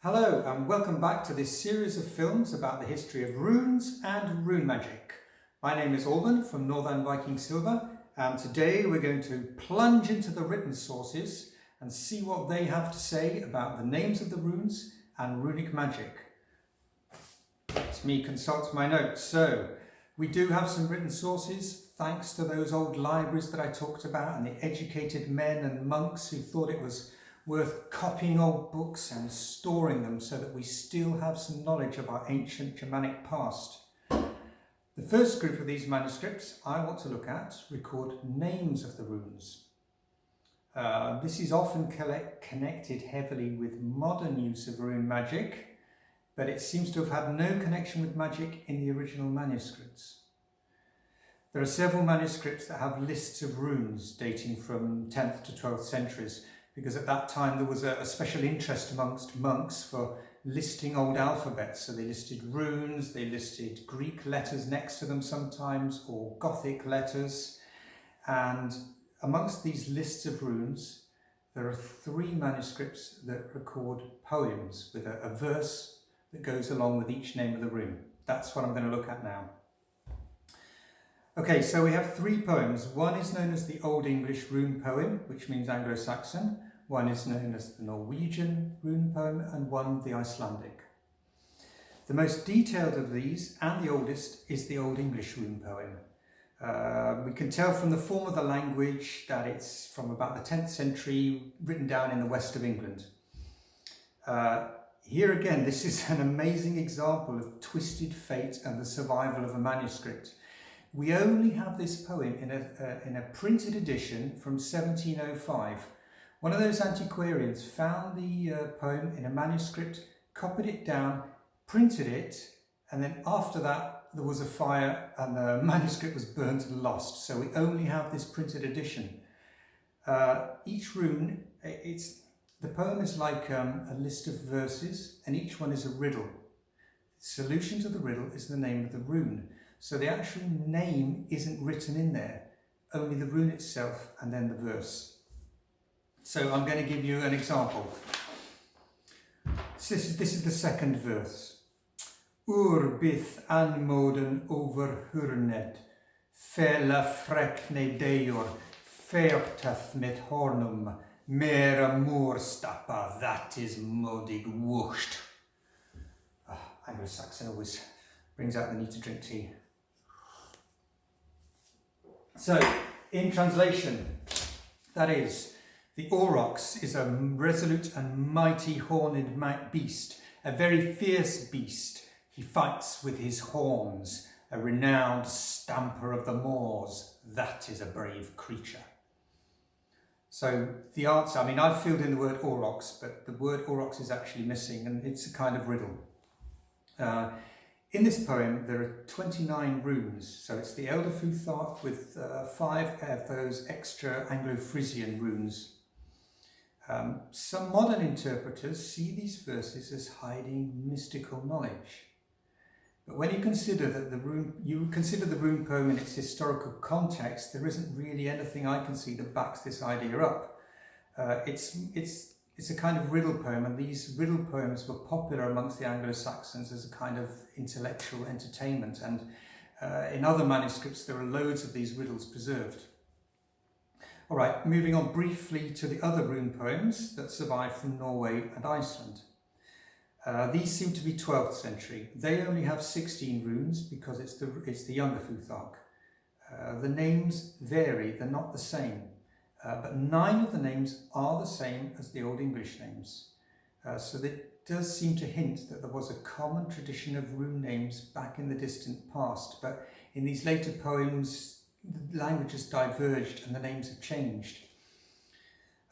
Hello and welcome back to this series of films about the history of runes and rune magic. My name is Alban from Northern Viking Silver, and today we're going to plunge into the written sources and see what they have to say about the names of the runes and runic magic. Let me consult my notes. So we do have some written sources thanks to those old libraries that I talked about and the educated men and monks who thought it was worth copying old books and storing them so that we still have some knowledge of our ancient Germanic past. The first group of these manuscripts I want to look at record names of the runes. This is often connected heavily with modern use of rune magic, but it seems to have had no connection with magic in the original manuscripts. There are several manuscripts that have lists of runes dating from 10th to 12th centuries, because at that time there was a special interest amongst monks for listing old alphabets. So they listed runes, they listed Greek letters next to them sometimes, or Gothic letters. And amongst these lists of runes, there are 3 manuscripts that record poems with a verse that goes along with each name of the rune. That's what I'm going to look at now. Okay, so we have 3 poems. One is known as the Old English rune poem, which means Anglo Saxon. One is known as the Norwegian rune poem, and one the Icelandic. The most detailed of these, and the oldest, is the Old English rune poem. We can tell from the form of the language that it's from about the 10th century, written down in the west of England. Here again, this is an amazing example of twisted fate and the survival of a manuscript. We only have this poem in a printed edition from 1705. One of those antiquarians found the poem in a manuscript, copied it down, printed it, and then after that there was a fire and the manuscript was burnt and lost. So we only have this printed edition. Each rune, the poem is like a list of verses, and each one is a riddle. The solution to the riddle is the name of the rune. So the actual name isn't written in there, only the rune itself and then the verse. So I'm going to give you an example. This is the second verse. Urbith anmoden over hurned, fella frekne deor, feoptath met hornum, mera morstappa, that is modig wusht. Anglo-Saxon always brings out the need to drink tea. So, in translation, that is, the aurochs is a resolute and mighty horned beast, a very fierce beast. He fights with his horns, a renowned stamper of the moors. That is a brave creature. So the answer, I've filled in the word aurochs, but the word aurochs is actually missing, and it's a kind of riddle. In this poem, there are 29 runes, so it's the Elder Futhark with 5 of those extra Anglo-Frisian runes. Some modern interpreters see these verses as hiding mystical knowledge. But when you consider the rune poem in its historical context, there isn't really anything I can see that backs this idea up. It's a kind of riddle poem, and these riddle poems were popular amongst the Anglo-Saxons as a kind of intellectual entertainment, and in other manuscripts there are loads of these riddles preserved. All right, moving on briefly to the other rune poems that survive from Norway and Iceland. These seem to be 12th century. They only have 16 runes because it's the younger Futhark. The names vary, they're not the same. But 9 of the names are the same as the Old English names. So that does seem to hint that there was a common tradition of rune names back in the distant past. But in these later poems, the language has diverged and the names have changed.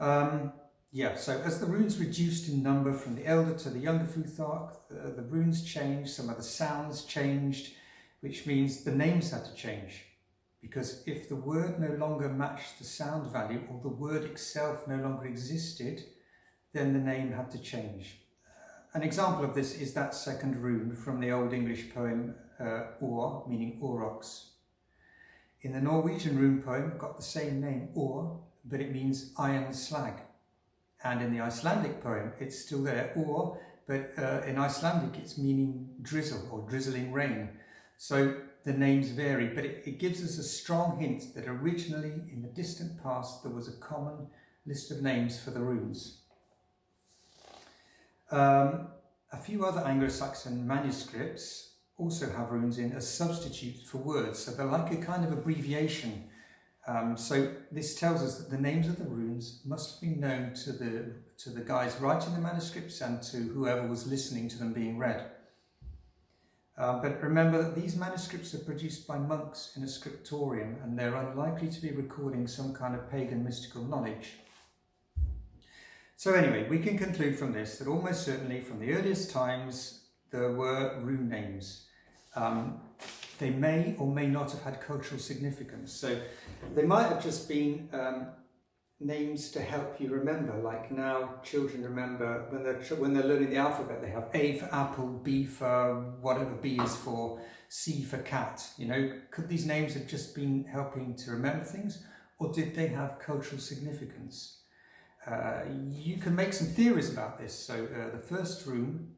So as the runes reduced in number from the elder to the younger Futhark, the runes changed, some of the sounds changed, which means the names had to change. Because if the word no longer matched the sound value, or the word itself no longer existed, then the name had to change. An example of this is that second rune from the Old English poem Or, meaning aurochs. In the Norwegian rune poem, got the same name, Or, but it means iron slag. And in the Icelandic poem, it's still there, Or, but in Icelandic it's meaning drizzle or drizzling rain. So the names vary, but it gives us a strong hint that originally in the distant past there was a common list of names for the runes. A few other Anglo Saxon manuscripts also have runes in as substitutes for words, so they're like a kind of abbreviation. So this tells us that the names of the runes must have been known to the guys writing the manuscripts and to whoever was listening to them being read. But remember that these manuscripts are produced by monks in a scriptorium, and they're unlikely to be recording some kind of pagan mystical knowledge. So anyway, we can conclude from this that almost certainly from the earliest times there were rune names. They may or may not have had cultural significance. So they might have just been names to help you remember, like now children remember when they're learning the alphabet, they have A for apple, B for whatever B is for, C for cat. You know, could these names have just been helping to remember things, or did they have cultural significance? You can make some theories about this. So the first rune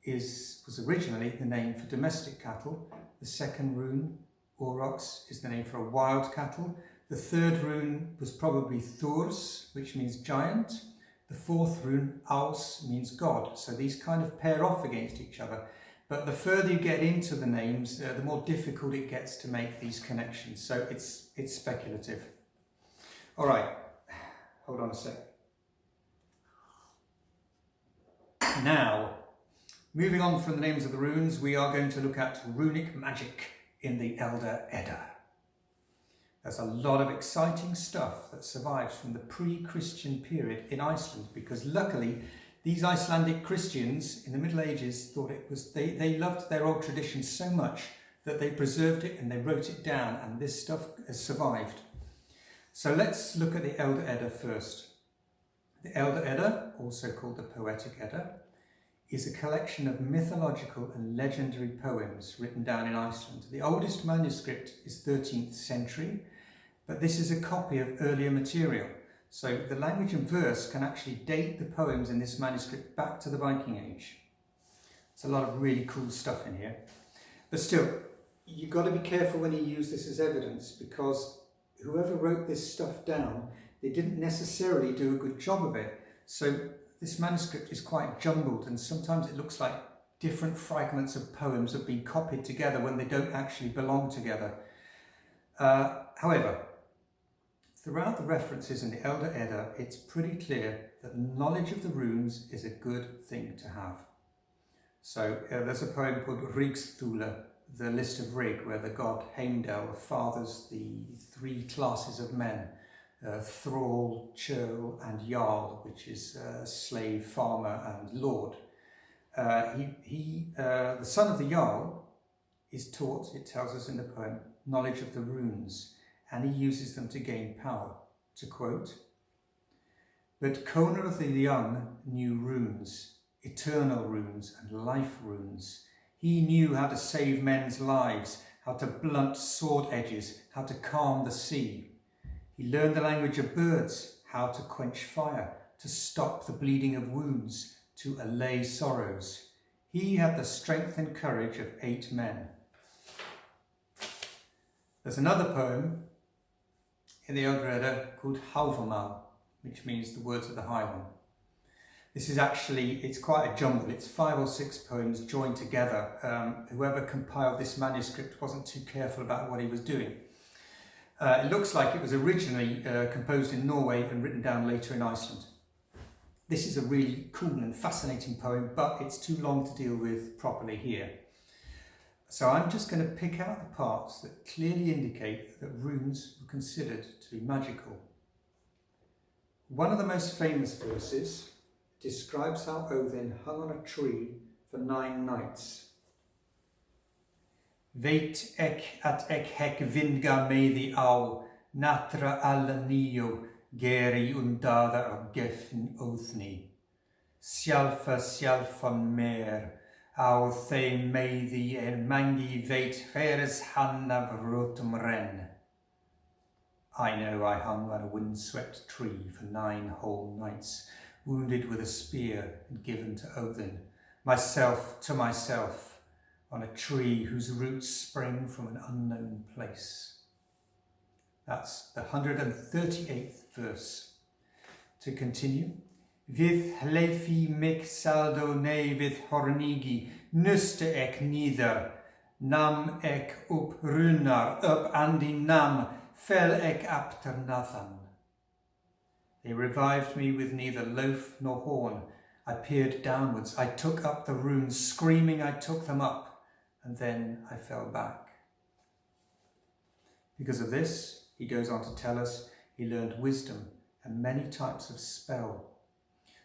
was originally the name for domestic cattle. The second rune, aurochs, is the name for a wild cattle. The third rune was probably Thors, which means giant. The fourth rune, Aus, means god. So these kind of pair off against each other. But the further you get into the names, the more difficult it gets to make these connections. So it's speculative. All right, hold on a sec. Now, moving on from the names of the runes, we are going to look at runic magic in the Elder Edda. There's a lot of exciting stuff that survives from the pre-Christian period in Iceland, because luckily these Icelandic Christians in the Middle Ages thought it was, they loved their old traditions so much that they preserved it and they wrote it down, and this stuff has survived. So let's look at the Elder Edda first. The Elder Edda, also called the Poetic Edda, is a collection of mythological and legendary poems written down in Iceland. The oldest manuscript is 13th century, but this is a copy of earlier material. So the language and verse can actually date the poems in this manuscript back to the Viking Age. There's a lot of really cool stuff in here. But still, you've got to be careful when you use this as evidence, because whoever wrote this stuff down, they didn't necessarily do a good job of it. So this manuscript is quite jumbled, and sometimes it looks like different fragments of poems have been copied together when they don't actually belong together. However, throughout the references in the Elder Edda, it's pretty clear that knowledge of the runes is a good thing to have. So there's a poem called Rigsthule, the list of Rig, where the god Heimdall fathers the three classes of men. Thrall, churl and jarl, which is slave, farmer and lord. The son of the jarl is taught, it tells us in the poem, knowledge of the runes, and he uses them to gain power. To quote, "But Conar of the Young knew runes, eternal runes and life runes. He knew how to save men's lives, how to blunt sword edges, how to calm the sea. He learned the language of birds, how to quench fire, to stop the bleeding of wounds, to allay sorrows. He had the strength and courage of 8 men." There's another poem in the Elder Edda called Hávamál, which means the words of the High One. This is actually, it's quite a jumble. It's 5 or 6 poems joined together. Whoever compiled this manuscript wasn't too careful about what he was doing. It looks like it was originally composed in Norway and written down later in Iceland. This is a really cool and fascinating poem, but it's too long to deal with properly here. So I'm just going to pick out the parts that clearly indicate that runes were considered to be magical. One of the most famous verses describes how Odin hung on a tree for 9 nights. Veit ek at ek hek vinga meði á, natra alla nio, geri undada av gefn óþni. Sjálfan mer, á þeim meði mangi veit feres hann af rotum ren. I know I hung on a windswept tree for 9 whole nights, wounded with a spear and given to Odin, myself to myself, on a tree whose roots spring from an unknown place. That's the 138th verse. To continue, Vith hleifi mick saldo ne vith hornigi, nuste ek neither, nam ek up runar, up andi nam, fel ek apter nathan. They revived me with neither loaf nor horn. I peered downwards, I took up the runes, screaming I took them up, and then I fell back. Because of this, he goes on to tell us, he learned wisdom and many types of spell.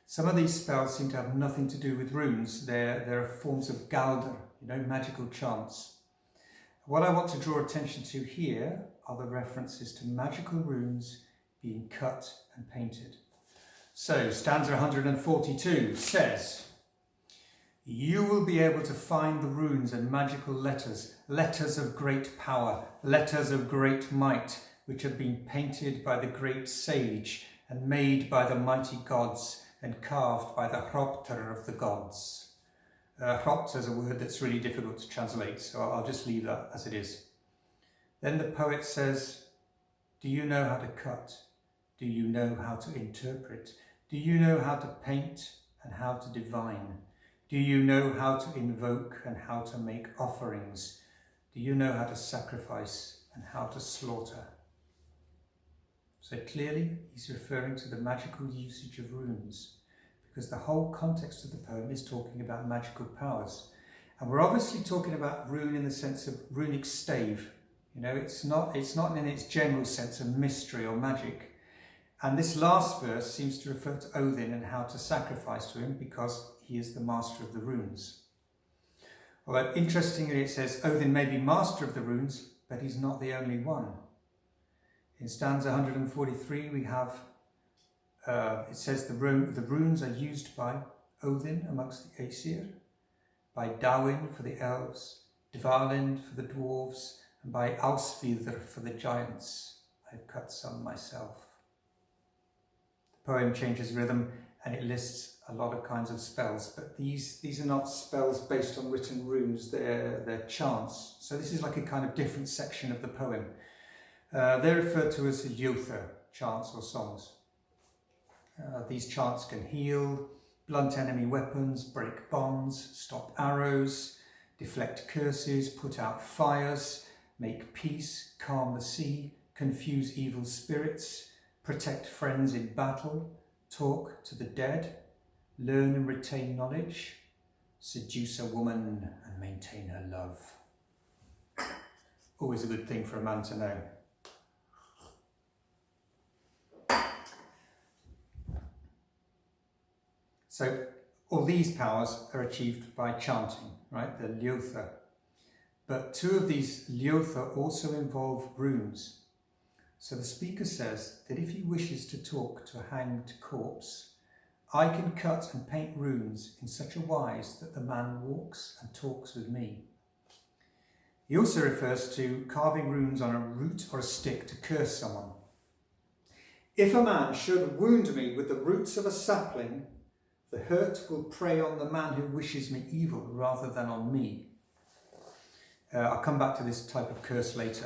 Some of these spells seem to have nothing to do with runes. They're forms of galder, magical chants. What I want to draw attention to here are the references to magical runes being cut and painted. So, stanza 142 says, you will be able to find the runes and magical letters, letters of great power, letters of great might, which have been painted by the great sage and made by the mighty gods and carved by the hropter of the gods. Hropter is a word that's really difficult to translate, so I'll just leave that as it is. Then the poet says, do you know how to cut? Do you know how to interpret? Do you know how to paint and how to divine? Do you know how to invoke and how to make offerings? Do you know how to sacrifice and how to slaughter? So clearly he's referring to the magical usage of runes, because the whole context of the poem is talking about magical powers. And we're obviously talking about rune in the sense of runic stave. It's not in its general sense of mystery or magic. And this last verse seems to refer to Odin and how to sacrifice to him, because he is the master of the runes. Although interestingly it says Odin may be master of the runes, but he's not the only one. In stanza 143 we have, it says the runes are used by Odin amongst the Aesir, by Dawin for the elves, Dvalin for the dwarves, and by Alsvidr for the giants. I've cut some myself. The poem changes rhythm and it lists a lot of kinds of spells, but these are not spells based on written runes, they're chants. So this is like a kind of different section of the poem. They're referred to as ljóðir, chants or songs. These chants can heal, blunt enemy weapons, break bonds, stop arrows, deflect curses, put out fires, make peace, calm the sea, confuse evil spirits, protect friends in battle, talk to the dead, learn and retain knowledge, seduce a woman and maintain her love. Always a good thing for a man to know. So all these powers are achieved by chanting, right? The ljóðir. But two of these ljóðir also involve runes. So the speaker says that if he wishes to talk to a hanged corpse, I can cut and paint runes in such a wise that the man walks and talks with me. He also refers to carving runes on a root or a stick to curse someone. If a man should wound me with the roots of a sapling, the hurt will prey on the man who wishes me evil rather than on me. I'll come back to this type of curse later.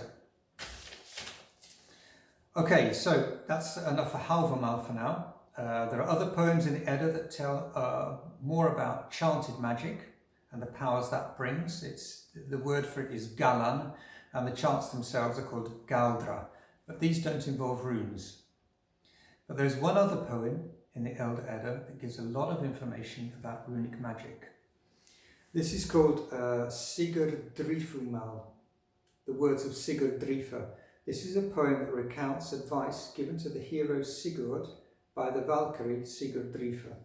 Okay, so that's enough for Halvamal for now. There are other poems in the Edda that tell more about chanted magic and the powers that brings. The word for it is galan, and the chants themselves are called galdra, but these don't involve runes. But there's one other poem in the Elder Edda that gives a lot of information about runic magic. This is called Sigurd Drifumal, the words of Sigurd Drifa. This is a poem that recounts advice given to the hero Sigurd by the Valkyrie Sigurd Drifa.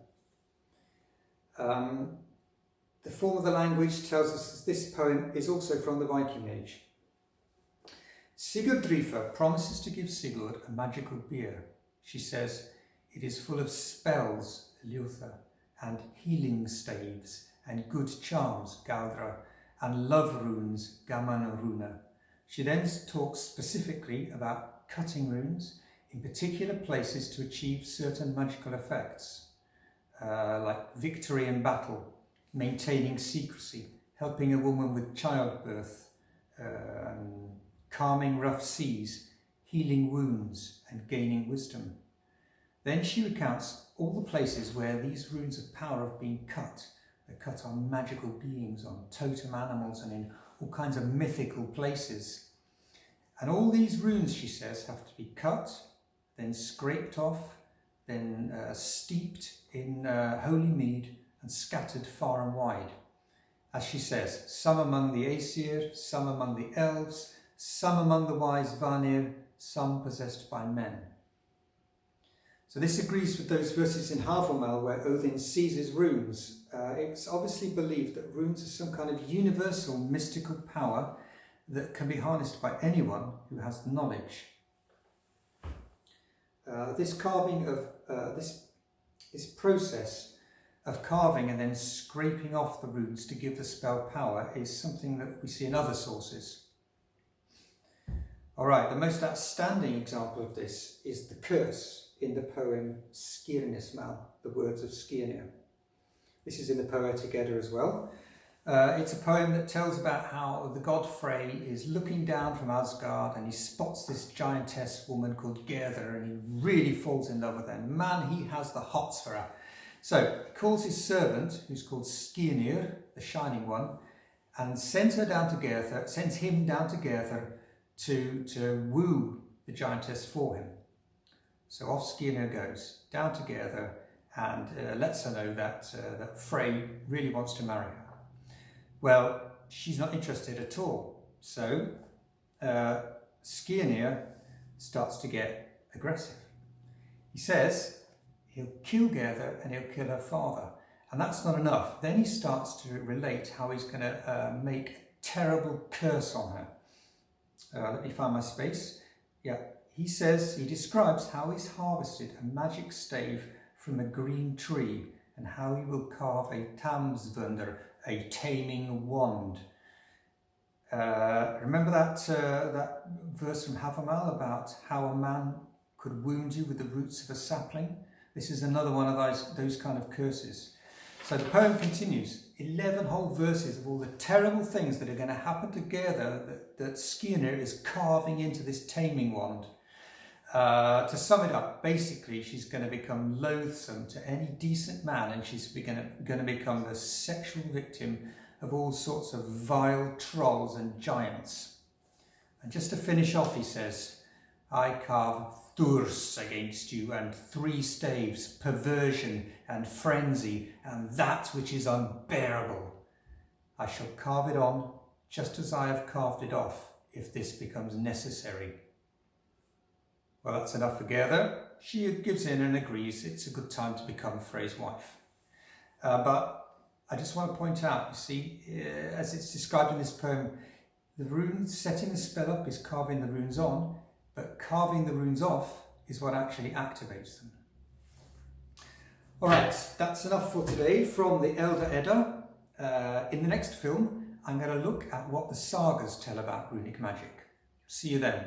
The form of the language tells us that this poem is also from the Viking Age. Sigurd Drifa promises to give Sigurd a magical beer. She says, it is full of spells, ljóðir, and healing staves, and good charms, galdra, and love runes, gaman runa. She then talks specifically about cutting runes in particular places to achieve certain magical effects. like victory in battle, maintaining secrecy, helping a woman with childbirth, calming rough seas, healing wounds and gaining wisdom. Then she recounts all the places where these runes of power have been cut. They're cut on magical beings, on totem animals and in all kinds of mythical places. And all these runes, she says, have to be cut, then scraped off, then steeped in holy mead and scattered far and wide. As she says, some among the Aesir, some among the elves, some among the wise Vanir, some possessed by men. So this agrees with those verses in Havamal where Odin seizes runes. It's obviously believed that runes are some kind of universal mystical power that can be harnessed by anyone who has the knowledge. This carving of this process of carving and then scraping off the runes to give the spell power is something that we see in other sources. All right, the most outstanding example of this is the curse in the poem Skirnismal, the words of Skirnir. This is in the Poetic Edda as well. It's a poem that tells about how the god Frey is looking down from Asgard and he spots this giantess woman called Gerther and he really falls in love with her. And man, he has the hots for her. So he calls his servant, who's called Skirnir, the Shining One, and sends him down to Gerther to woo the giantess for him. So off Skirnir goes down to Gerther and lets her know that Frey really wants to marry her. Well, she's not interested at all. So Skirnir starts to get aggressive. He says he'll kill Gerther and he'll kill her father. And that's not enough. Then he starts to relate how he's going to make a terrible curse on her. Let me find my space. Yeah, he describes how he's harvested a magic stave from a green tree and how he will carve a Tamsvunder, a taming wand. Remember that verse from Havamal about how a man could wound you with the roots of a sapling? This is another one of those kind of curses. So the poem continues, 11 whole verses of all the terrible things that are going to happen together that Skirnir is carving into this taming wand. To sum it up, basically she's going to become loathsome to any decent man and she's going to become the sexual victim of all sorts of vile trolls and giants. And just to finish off, he says, I carve thurs against you and 3 staves, perversion and frenzy and that which is unbearable. I shall carve it on just as I have carved it off if this becomes necessary. Well, that's enough for Gerther. She gives in and agrees it's a good time to become Frey's wife. But I just want to point out, you see, as it's described in this poem, the runes, setting the spell up is carving the runes on, but carving the runes off is what actually activates them. All right, that's enough for today from the Elder Edda. In the next film, I'm going to look at what the sagas tell about runic magic. See you then.